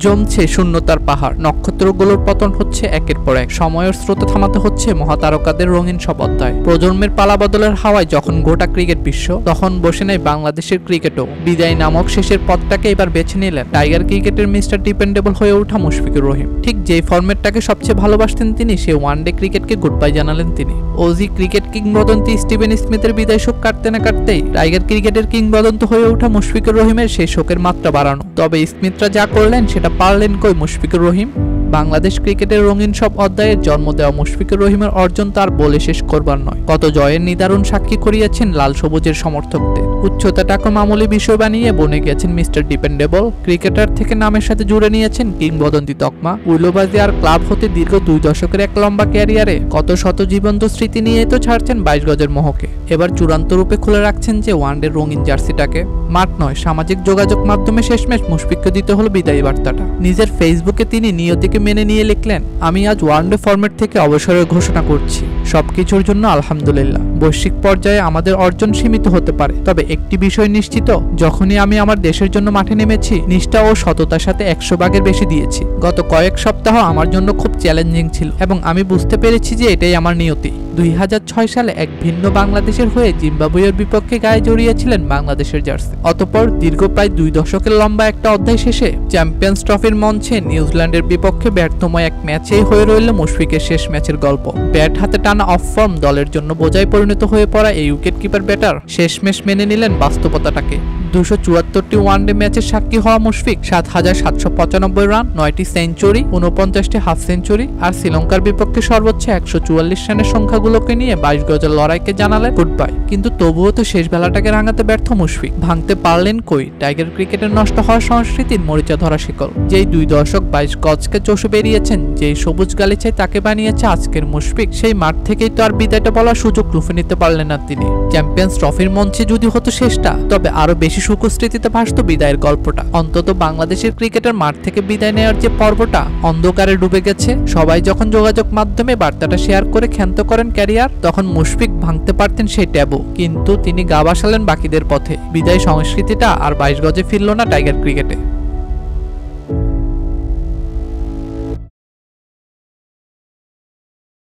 জমছে শূন্যতার পাহাড়, নক্ষত্রগুলোর পতন হচ্ছে একের পর এক, সময়ের স্রোত থামাতে হচ্ছে মহাতারকাদের রঙিন সব অধ্যায়। প্রজন্মের পালাবদলের হাওয়ায় যখন গোটা ক্রিকেট বিশ্ব, তখন বসে নেই বাংলাদেশের ক্রিকেটও। বিদায় নামক শেষের পথটাকে এবার বেছে নিলেন টাইগার ক্রিকেটের মিস্টার ডিপেন্ডেবল হয়ে ওঠা মুশফিকুর রহিম। ঠিক যেই ফরম্যাটটাকে সবচেয়ে ভালোবাসতেন তিনি, সে ওয়ানডে ক্রিকেটকে গুড বাই জানালেন তিনি। ওজি ক্রিকেট কিংবদন্তি স্টিভেন স্মিথের বিদায় শোক কাটতে না কাটতেই টাইগার ক্রিকেটের কিংবদন্তি হয়ে ওঠা মুশফিকুর রহিমের সেই শোকের মাত্রা বাড়ানো। তবে স্মিথরা যা করলেন সেটা পারলেন কই মুশফিকুর রহিম? বাংলাদেশ ক্রিকেটের রঙিন সব অধ্যায়ের জন্ম দেওয়া মুশফিকুর রহিমের অর্জন তার বলে শেষ করবার নয়। কত জয়ের নিদারুণ সাক্ষী করিয়েছেন লাল সবুজের সমর্থকদের। উচ্চতাটাকে মামুলি বিষয় বানিয়ে বনে গেছেন মিস্টার ডিপেন্ডেবল। ক্রিকেটার থেকে নামের সাথে জুড়ে নিয়েছেন কিংবদন্তি তকমা। উইলোবাজি আর ক্লাব হতে দীর্ঘ 2 দশকের এক লম্বা ক্যারিয়ারে কত শত জীবন্ত স্মৃতি নিয়েই তো ছাড়ছেন 22 গজের মোহকে। এবার চূড়ান্ত রূপে খুলে রাখছেন যে ওয়ানডের রঙিন জার্সিটাকে। মাঠ নয়, সামাজিক যোগাযোগ মাধ্যমে শেষমেশ মুশফিককে দিতে হলো বিদায়ী বার্তাটা। নিজের ফেসবুকে তিনি নিয়তিকে মেনে নিয়ে লিখলেন, আমি আজ ওয়ানডে ফরম্যাট থেকে অবসরের ঘোষণা করছি। সবকিছুর জন্য আলহামদুলিল্লাহ। বৈশ্বিক পর্যায়ে আমাদের অর্জন সীমিত হতে পারে, তবে একটি বিষয় নিশ্চিত, যখনই আমি আমার দেশের জন্য মাঠে নেমেছি, নিষ্ঠা ও সততার সাথে 100 ভাগের বেশি দিয়েছি। গত কয়েক সপ্তাহ আমার জন্য খুব চ্যালেঞ্জিং ছিল এবং আমি বুঝতে পেরেছি যে এটাই আমার নিয়তি। 2006 সালে এক ভিন্ন বাংলাদেশের হয়ে জিম্বাবুয়ের বিপক্ষে গায়ে জড়িয়েছিলেন বাংলাদেশের জার্সি। অতঃপর দীর্ঘ প্রায় 2 দশকের লম্বা একটা অধ্যায় শেষে চ্যাম্পিয়ন্স ট্রফির মঞ্চে নিউজিল্যান্ডের বিপক্ষে ব্যর্থময় এক ম্যাচেই হয়ে রইল মুশফিকের শেষ ম্যাচের গল্প। ব্যাট হাতে টানা অফ ফর্ম দলের জন্য বোঝায় পরিণত হয়ে পড়া এই উইকেট কিপার ব্যাটার শেষমেশ মেনে নিলেন বাস্তবতাটাকে। 274টি ওয়ানডে ম্যাচের সাক্ষী হওয়া মুশফিক 7,795 রান, 9টি সেঞ্চুরি, 49টি হাফ সেঞ্চুরি আর শ্রীলঙ্কার বিপক্ষে সর্বোচ্চ 144 রানের সংখ্যাগুলোকে নিয়ে 22 গজের লড়াইকে জানালেন গুড বাই। কিন্তু তবুও তো শেষ বেলাটাকে রাঙাতে ব্যর্থ মুশফিক। ভাঙতে পারলেন কই টাইগার ক্রিকেটের নষ্ট হওয়া সংস্কৃতির মরিচা ধরা শিকল? যেই 2 দশক 22 গজকে চষে বেরিয়েছেন, যেই সবুজ গালিচায় তাকে বানিয়েছে আজকের মুশফিক, সেই মাঠ থেকেই তো আর বিদায়টা বলার সুযোগ লুফে নিতে পারলেন না তিনি। চ্যাম্পিয়ন্স ট্রফির মঞ্চে যদি হতো শেষটা, তবে আরো বেশি সুখস্মৃতিতে ভাসত বিদায়ের গল্পটা। অন্তত বাংলাদেশের ক্রিকেটের মাঠ থেকে বিদায় নেওয়ার যে পর্বটা অন্ধকারে ডুবে গেছে, সবাই যখন যোগাযোগ মাধ্যমে বার্তাটা শেয়ার করে ক্ষান্ত করেন ক্যারিয়ার, তখন মুশফিক ভাঙতে পারতেন সেই ট্যাবু। কিন্তু তিনি গা ভাসালেন বাকিদের পথে। বিদায় সংস্কৃতিটা আর 22 গজে ফিরল না টাইগার ক্রিকেটে।